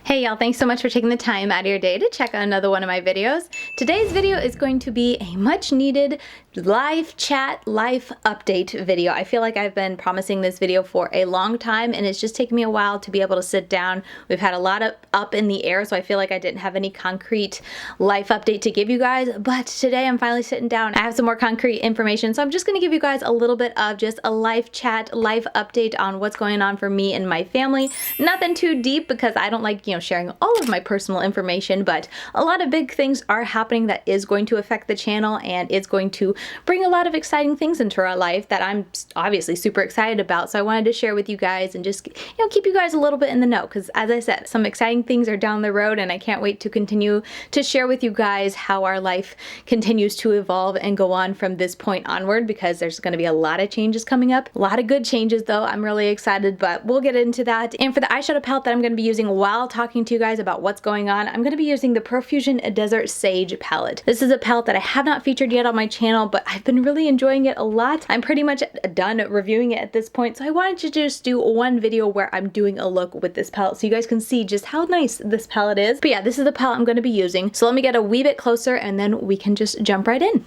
Hey y'all, thanks so much for taking the time out of your day to check out another one of my videos. Today's video is going to be a much needed live chat, life update video. I feel like I've been promising this video for a long time and it's just taken me a while to be able to sit down. We've had a lot of up in the air, so I feel like I didn't have any concrete life update to give you guys, but today I'm finally sitting down. I have some more concrete information, so I'm just gonna give you guys a little bit of just a live chat, life update on what's going on for me and my family. Nothing too deep because I don't like, sharing all of my personal information, but a lot of big things are happening that is going to affect the channel and it's going to bring a lot of exciting things into our life that I'm obviously super excited about. So I wanted to share with you guys and just, keep you guys a little bit in the know, because as I said, some exciting things are down the road and I can't wait to continue to share with you guys how our life continues to evolve and go on from this point onward, because there's going to be a lot of changes coming up. A lot of good changes though. I'm really excited, but we'll get into that. And for the eyeshadow palette that I'm going to be using while talking to you guys about what's going on, I'm going to be using the Profusion Desert Sage palette. This is a palette that I have not featured yet on my channel, but I've been really enjoying it a lot. I'm pretty much done reviewing it at this point, so I wanted to just do one video where I'm doing a look with this palette so you guys can see just how nice this palette is. But yeah, this is the palette I'm going to be using. So let me get a wee bit closer and then we can just jump right in.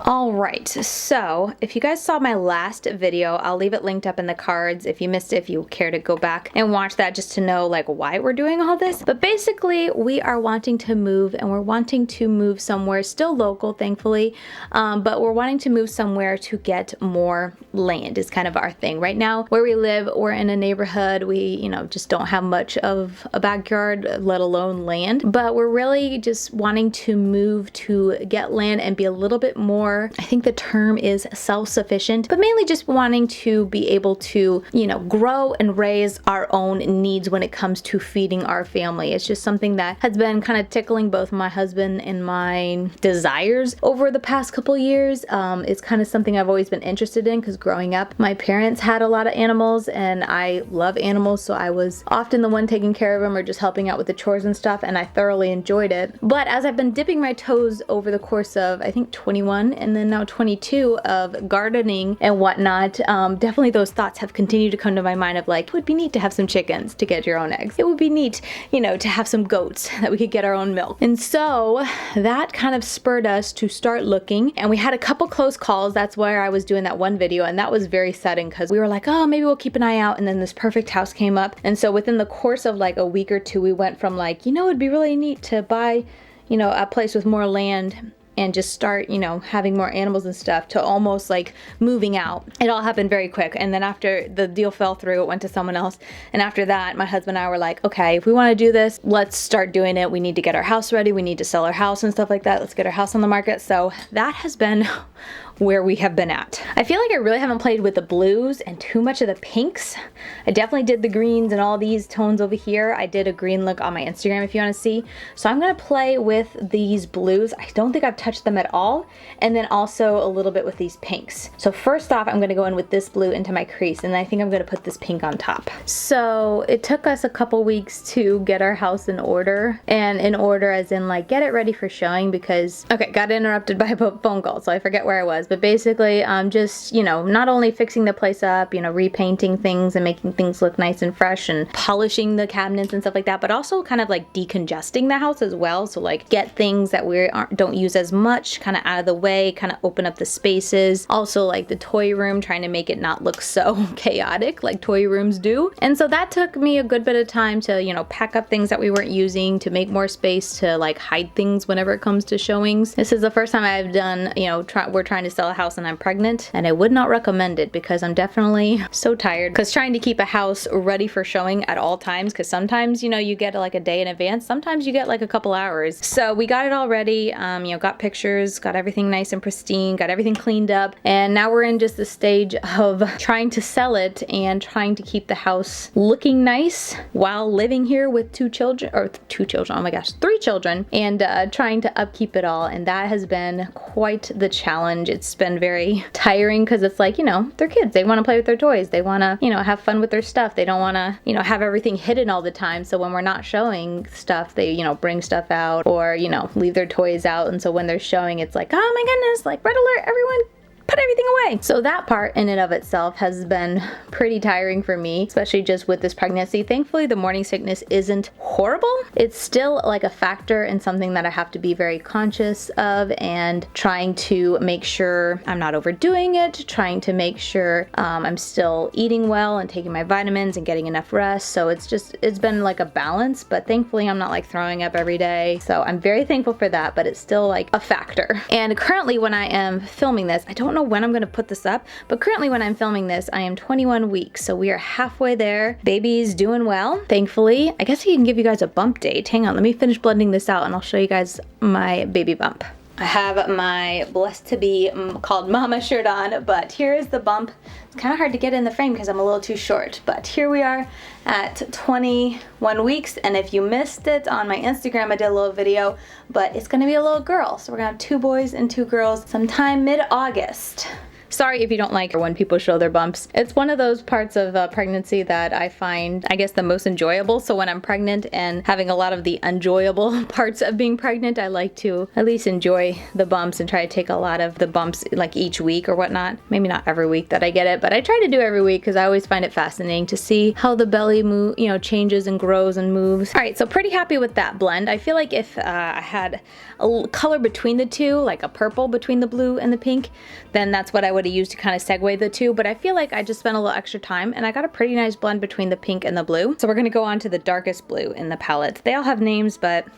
Alright, so if you guys saw my last video, I'll leave it linked up in the cards if you missed it, if you care to go back and watch that just to know like why we're doing all this. But basically we are wanting to move, and we're wanting to move somewhere still local, thankfully, but we're wanting to move somewhere to get more land is kind of our thing. Right now where we live, we're in a neighborhood, we just don't have much of a backyard, let alone land, but we're really just wanting to move to get land and be a little bit more, I think the term is self-sufficient, but mainly just wanting to be able to, grow and raise our own needs when it comes to feeding our family. It's just something that has been kind of tickling both my husband and my desires over the past couple years. It's kind of something I've always been interested in because growing up, my parents had a lot of animals and I love animals, so I was often the one taking care of them or just helping out with the chores and stuff, and I thoroughly enjoyed it. But as I've been dipping my toes over the course of, I think, 21 and then now 22 of gardening and whatnot, definitely those thoughts have continued to come to my mind of like, it would be neat to have some chickens to get your own eggs. It would be neat, to have some goats that we could get our own milk. And so that kind of spurred us to start looking, and we had a couple close calls. That's where I was doing that one video, and that was very sudden because we were like, oh, maybe we'll keep an eye out, and then this perfect house came up. And so within the course of like a week or two, we went from like, it'd be really neat to buy, a place with more land and just start, having more animals and stuff, to almost like moving out. It all happened very quick. And then after the deal fell through, it went to someone else. And after that, my husband and I were like, okay, if we want to do this, let's start doing it. We need to get our house ready. We need to sell our house and stuff like that. Let's get our house on the market. So that has been where we have been at. I feel like I really haven't played with the blues and too much of the pinks. I definitely did the greens and all these tones over here. I did a green look on my Instagram if you want to see. So I'm going to play with these blues. I don't think I've touched them at all. And then also a little bit with these pinks. So first off, I'm going to go in with this blue into my crease, and I think I'm going to put this pink on top. So it took us a couple weeks to get our house in order, and in order as in like get it ready for showing, because, okay, got interrupted by a phone call, so I forget where I was. But basically, just, not only fixing the place up, repainting things and making things look nice and fresh and polishing the cabinets and stuff like that, but also kind of like decongesting the house as well. So like get things that we don't use as much kind of out of the way, kind of open up the spaces. Also like the toy room, trying to make it not look so chaotic like toy rooms do. And so that took me a good bit of time to, pack up things that we weren't using, to make more space to like hide things whenever it comes to showings. This is the first time I've done, we're trying to sell a house and I'm pregnant, and I would not recommend it because I'm definitely so tired, because trying to keep a house ready for showing at all times, because sometimes you get like a day in advance, sometimes you get like a couple hours. So we got it all ready, got pictures, got everything nice and pristine, got everything cleaned up, and now we're in just the stage of trying to sell it and trying to keep the house looking nice while living here with three children, and trying to upkeep it all. And that has been quite the challenge. It's it's been very tiring because it's like, you know, they're kids. They want to play with their toys. They want to, you know, have fun with their stuff. They don't want to, you know, have everything hidden all the time. So when we're not showing stuff, they, you know, bring stuff out or, you know, leave their toys out. And so when they're showing, it's like, oh my goodness, like red alert, everyone put everything away. So that part in and of itself has been pretty tiring for me, especially just with this pregnancy. Thankfully, the morning sickness isn't horrible. It's still like a factor and something that I have to be very conscious of and trying to make sure I'm not overdoing it, trying to make sure I'm still eating well and taking my vitamins and getting enough rest. So it's been like a balance, but thankfully I'm not like throwing up every day. So I'm very thankful for that, but it's still like a factor. And currently when I am filming this, I don't know when I'm gonna put this up, but currently when I'm filming this, I am 21 weeks, so we are halfway there. Baby's doing well, thankfully. I guess I can give you guys a bump date. Hang on, let me finish blending this out and I'll show you guys my baby bump. I have my blessed to be called mama shirt on, but here is the bump. It's kind of hard to get in the frame because I'm a little too short, but here we are at 21 weeks, and if you missed it on my Instagram, I did a little video, but it's gonna be a little girl. So we're gonna have 2 boys and 2 girls sometime mid-August. Sorry if you don't like when people show their bumps. It's one of those parts of pregnancy that I find, I guess, the most enjoyable. So when I'm pregnant and having a lot of the enjoyable parts of being pregnant, I like to at least enjoy the bumps and try to take a lot of the bumps like each week or whatnot. Maybe not every week that I get it, but I try to do every week because I always find it fascinating to see how the belly changes and grows and moves. All right, so pretty happy with that blend. I feel like if I had a color between the two, like a purple between the blue and the pink, then that's what I would have used to kind of segue the two, but I feel like I just spent a little extra time and I got a pretty nice blend between the pink and the blue. So we're gonna go on to the darkest blue in the palette. They all have names, but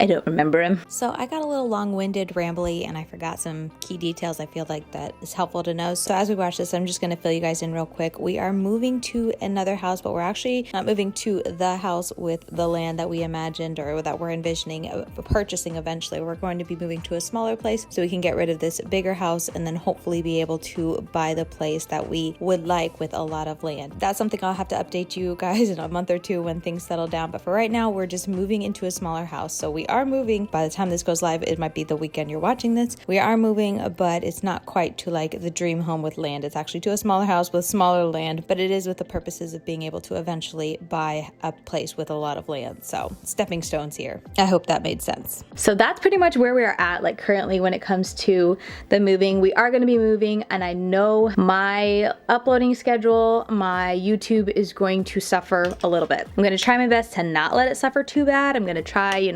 I don't remember him. So I got a little long-winded, rambly, and I forgot some key details I feel like that is helpful to know. So as we watch this, I'm just gonna fill you guys in real quick. We are moving to another house, but we're actually not moving to the house with the land that we imagined or that we're envisioning purchasing eventually. We're going to be moving to a smaller place so we can get rid of this bigger house and then hopefully be able to buy the place that we would like with a lot of land. That's something I'll have to update you guys in a month or two when things settle down. But for right now, we're just moving into a smaller house. So we are moving. By the time this goes live, it might be the weekend you're watching this. We are moving, but it's not quite to like the dream home with land. It's actually to a smaller house with smaller land, but it is with the purposes of being able to eventually buy a place with a lot of land. So stepping stones here. I hope that made sense. So that's pretty much where we are at, like currently when it comes to the moving. We are going to be moving, and I know my uploading schedule, my YouTube is going to suffer a little bit. I'm going to try my best to not let it suffer too bad. I'm going to try,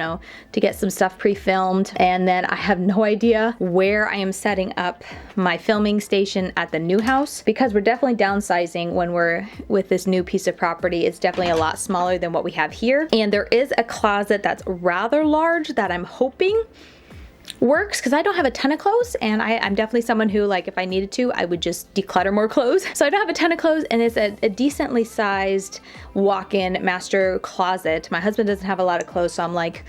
to get some stuff pre-filmed, and then I have no idea where I am setting up my filming station at the new house, because we're definitely downsizing when we're with this new piece of property. It's definitely a lot smaller than what we have here, and there is a closet that's rather large that I'm hoping works because I don't have a ton of clothes, and I'm definitely someone who, like, if I needed to, I would just declutter more clothes. So I don't have a ton of clothes, and it's a decently sized walk-in master closet. My husband doesn't have a lot of clothes, so I'm like,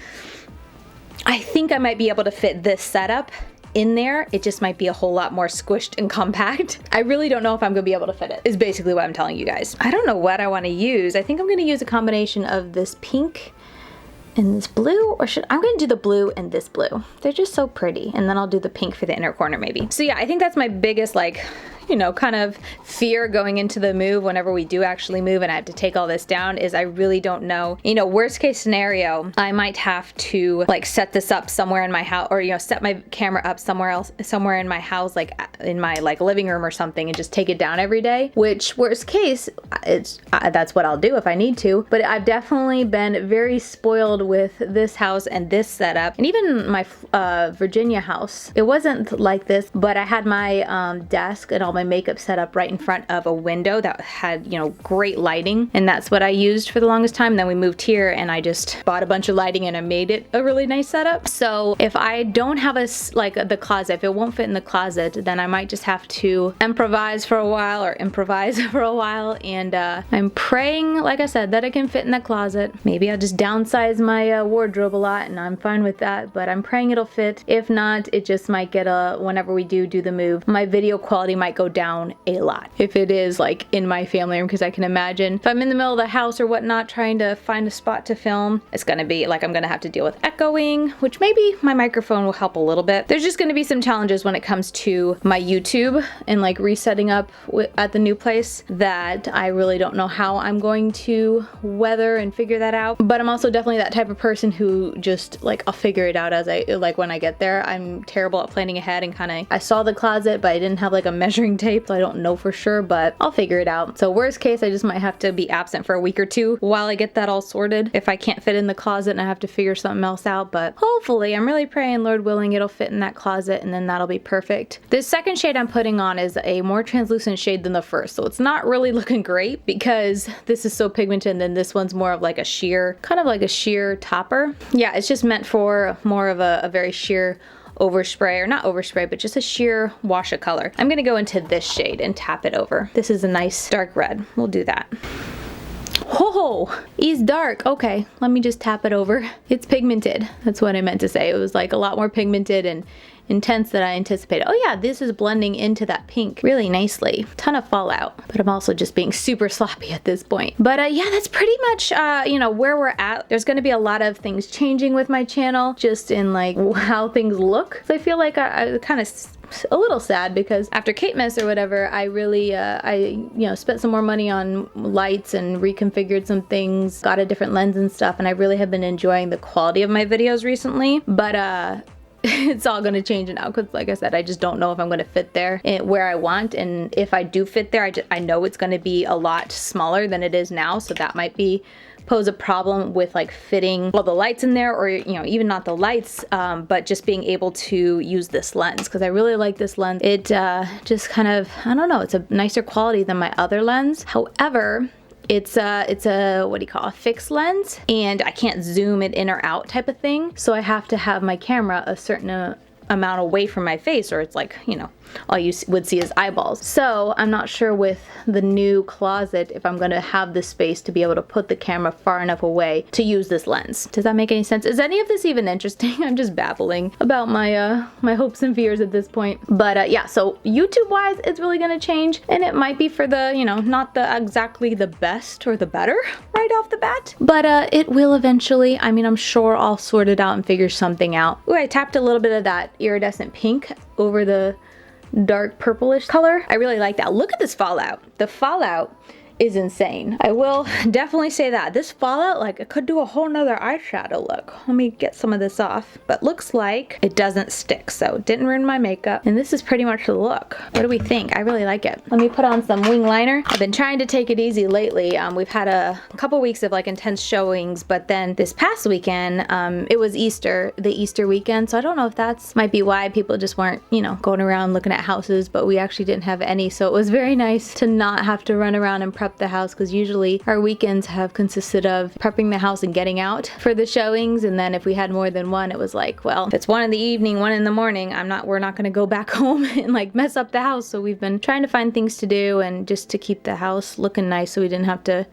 I think I might be able to fit this setup in there. It just might be a whole lot more squished and compact. I really don't know if I'm gonna be able to fit it, is basically what I'm telling you guys. I don't know what I want to use. I think I'm gonna use a combination of this pink and this blue, or I'm gonna do the blue and this blue. They're just so pretty. And then I'll do the pink for the inner corner maybe. So yeah, I think that's my biggest, like, kind of fear going into the move whenever we do actually move and I have to take all this down, is I really don't know. Worst case scenario, I might have to like set this up somewhere in my house, or set my camera up somewhere in my house, like in my living room or something, and just take it down every day, which worst case, that's what I'll do if I need to. But I've definitely been very spoiled with this house and this setup, and even my Virginia house. It wasn't like this, but I had my desk and all my makeup set up right in front of a window that had great lighting, and that's what I used for the longest time. Then we moved here and I just bought a bunch of lighting and I made it a really nice setup. So if I don't have the closet, if it won't fit in the closet, then I might just have to improvise for a while, and I'm praying, like I said, that it can fit in the closet. Maybe I'll just downsize my wardrobe a lot and I'm fine with that, but I'm praying it'll fit. If not, it just might get whenever we do the move, my video quality might go go down a lot if it is like in my family room, because I can imagine if I'm in the middle of the house or whatnot trying to find a spot to film, it's gonna be like I'm gonna have to deal with echoing, which maybe my microphone will help a little bit. There's just gonna be some challenges when it comes to my YouTube and like resetting up at the new place that I really don't know how I'm going to weather and figure that out. But I'm also definitely that type of person who just like I'll figure it out as I like when I get there. I'm terrible at planning ahead, and kind of I saw the closet but I didn't have like a measuring tape, so I don't know for sure, but I'll figure it out. So worst case, I just might have to be absent for a week or two while I get that all sorted if I can't fit in the closet and I have to figure something else out. But hopefully, I'm really praying, Lord willing, it'll fit in that closet and then that'll be perfect. This second shade I'm putting on is a more translucent shade than the first, so it's not really looking great because this is so pigmented, and then this one's more of like a sheer, kind of like a sheer topper. Yeah, it's just meant for more of a very sheer overspray, or not overspray, but just a sheer wash of color. I'm gonna go into this shade and tap it over. This is a nice dark red. We'll do that. Oh, he's dark. Okay, let me just tap it over. It's pigmented. That's what I meant to say. It was like a lot more pigmented and intense than I anticipated. Oh yeah, this is blending into that pink really nicely. Ton of fallout, but I'm also just being super sloppy at this point. But yeah, that's pretty much you know, where we're at. There's going to be a lot of things changing with my channel, just in like how things look. So I feel like I kind of a little sad because after Kate Mess or whatever, I really you know, spent some more money on lights and reconfigured some things, got a different lens and stuff, and I really have been enjoying the quality of my videos recently. But it's all going to change now because, like I said, I just don't know if I'm going to fit there where I want, and if I do fit there, I know it's going to be a lot smaller than it is now, so that might pose a problem with like fitting all the lights in there, or you know, even not the lights, but just being able to use this lens, because I really like this lens. It just kind of, I don't know, it's a nicer quality than my other lens. However, it's a what do you call, a fixed lens, and I can't zoom it in or out type of thing, so I have to have my camera a certain amount away from my face, or it's like, you know, all you would see is eyeballs. So I'm not sure with the new closet if I'm going to have the space to be able to put the camera far enough away to use this lens. Does that make any sense? Is any of this even interesting? I'm just babbling about my my hopes and fears at this point. But yeah, so YouTube wise, it's really going to change, and it might be for the, you know, not the exactly the best or the better right off the bat, but it will eventually. I mean, I'm sure I'll sort it out and figure something out. Ooh, I tapped a little bit of that iridescent pink over the dark purplish color. I really like that. Look at this fallout. The fallout is insane. I will definitely say that. This fallout, like, it could do a whole nother eyeshadow look. Let me get some of this off. But looks like it doesn't stick, so it didn't ruin my makeup. And this is pretty much the look. What do we think? I really like it. Let me put on some wing liner. I've been trying to take it easy lately. We've had a couple weeks of like intense showings, but then this past weekend, it was Easter, the Easter weekend, so I don't know if that's might be why people just weren't, you know, going around looking at houses, but we actually didn't have any, so it was very nice to not have to run around and prep the house, because usually our weekends have consisted of prepping the house and getting out for the showings, and then if we had more than one, it was like, well, if it's 1 in the evening, 1 in the morning, we're not going to go back home and like mess up the house. So we've been trying to find things to do and just to keep the house looking nice, so we didn't have to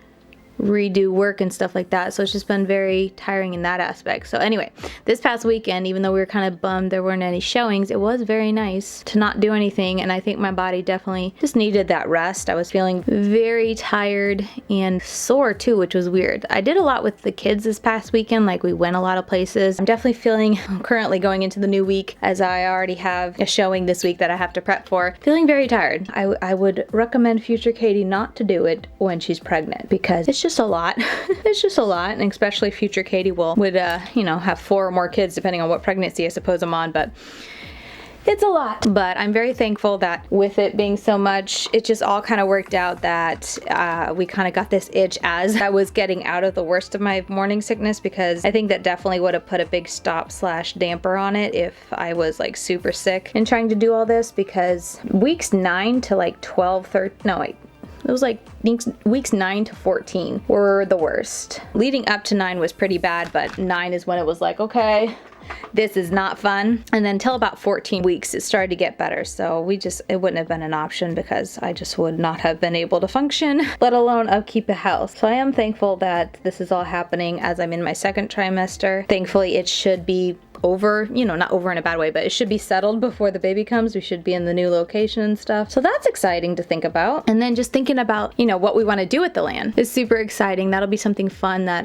redo work and stuff like that. So it's just been very tiring in that aspect. So anyway, this past weekend, even though we were kind of bummed there weren't any showings, it was very nice to not do anything, and I think my body definitely just needed that rest. I was feeling very tired and sore too, which was weird. I did a lot with the kids this past weekend, like we went a lot of places. I'm definitely feeling, currently going into the new week, as I already have a showing this week that I have to prep for, feeling very tired. I would recommend future Katie not to do it when she's pregnant, because it's just a lot. It's just a lot, and especially future Katie would you know, have 4 or more kids depending on what pregnancy I suppose I'm on, but it's a lot. But I'm very thankful that with it being so much, it just all kind of worked out that we kind of got this itch as I was getting out of the worst of my morning sickness, because I think that definitely would have put a big stop/damper on it if I was like super sick and trying to do all this, because weeks 9 to like 12, 13, no wait, it was like weeks 9 to 14 were the worst. Leading up to 9 was pretty bad, but 9 is when it was like, okay, this is not fun. And then till about 14 weeks, it started to get better. So it wouldn't have been an option, because I just would not have been able to function, let alone upkeep a house. So I am thankful that this is all happening as I'm in my 2nd trimester. Thankfully, it should be over, you know, not over in a bad way, but it should be settled before the baby comes. We should be in the new location and stuff. So that's exciting to think about. And then just thinking about, you know, what we want to do with the land is super exciting. That'll be something fun that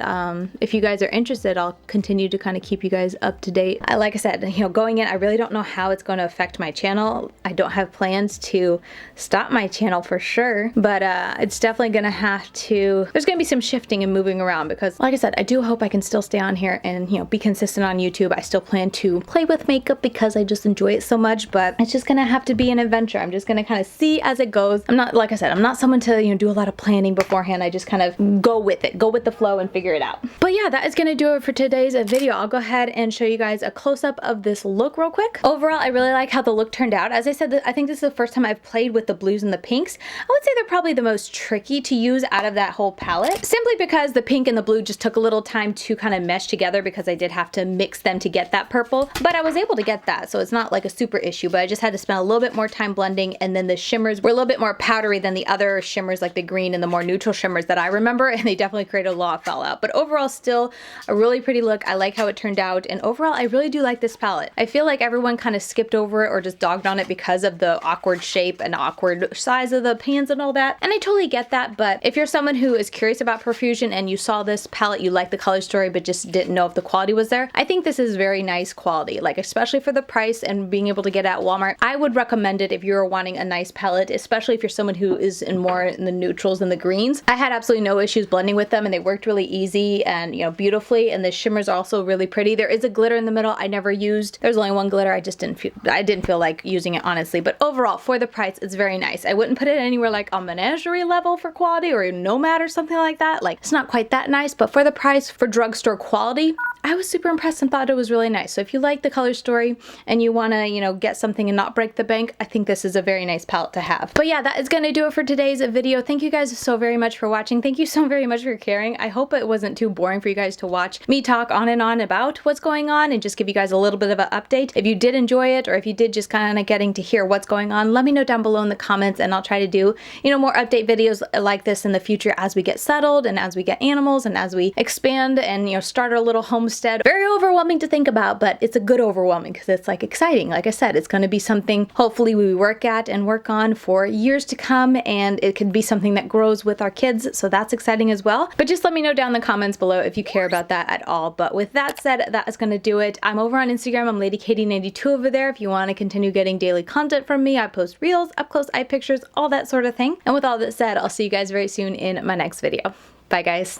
if you guys are interested, I'll continue to kind of keep you guys up to date. Like I said, you know, going in, I really don't know how it's going to affect my channel. I don't have plans to stop my channel for sure, but it's definitely going to have to, there's going to be some shifting and moving around because like I said, I do hope I can still stay on here and, you know, be consistent on YouTube. I still plan to play with makeup because I just enjoy it so much, but it's just going to have to be an adventure. I'm just going to kind of see as it goes. I'm not, like I said, I'm not someone to, you know, do a lot of planning beforehand. I just kind of go with it, go with the flow and figure it out. But yeah, that is going to do it for today's video. I'll go ahead and show you guys a close-up of this look real quick. Overall, I really like how the look turned out. As I said, I think this is the first time I've played with the blues and the pinks. I would say they're probably the most tricky to use out of that whole palette, simply because the pink and the blue just took a little time to kind of mesh together because I did have to mix them to get that purple, but I was able to get that, so it's not like a super issue, but I just had to spend a little bit more time blending, and then the shimmers were a little bit more powdery than the other shimmers like the green and the more neutral shimmers that I remember, and they definitely created a lot of fallout. But overall, still a really pretty look. I like how it turned out, and overall, I really do like this palette. I feel like everyone kind of skipped over it or just dogged on it because of the awkward shape and awkward size of the pans and all that, and I totally get that, but if you're someone who is curious about Profusion and you saw this palette, you like the color story, but just didn't know if the quality was there, I think this is very nice quality, like especially for the price and being able to get it at Walmart. I would recommend it if you're wanting a nice palette, especially if you're someone who is more in the neutrals and the greens. I had absolutely no issues blending with them, and they worked really easy and, you know, beautifully, and the shimmers are also really pretty. There is a glitter in the middle I never used. There's only one glitter. I didn't feel like using it, honestly, but overall, for the price, it's very nice. I wouldn't put it anywhere like a menagerie level for quality or a Nomad or something like that. Like, it's not quite that nice, but for the price, for drugstore quality, I was super impressed and thought it was really nice. So if you like the color story and you want to, you know, get something and not break the bank, I think this is a very nice palette to have. But yeah, that is going to do it for today's video. Thank you guys so very much for watching. Thank you so very much for caring. I hope it wasn't too boring for you guys to watch me talk on and on about what's going on and just give you guys a little bit of an update. If you did enjoy it, or if you did just kind of getting to hear what's going on, let me know down below in the comments, and I'll try to do, you know, more update videos like this in the future as we get settled and as we get animals and as we expand and, you know, start our little homestead. Very overwhelming to think about, but it's a good overwhelming because it's like exciting. Like I said, it's going to be something hopefully we work at and work on for years to come, and it could be something that grows with our kids, so that's exciting as well. But just let me know down in the comments below if you care about that at all. But with that said, that is going to do it. I'm over on Instagram. I'm LadyKaty92 over there if you want to continue getting daily content from me. I post reels, up close eye pictures, all that sort of thing. And with all that said, I'll see you guys very soon in my next video. Bye guys.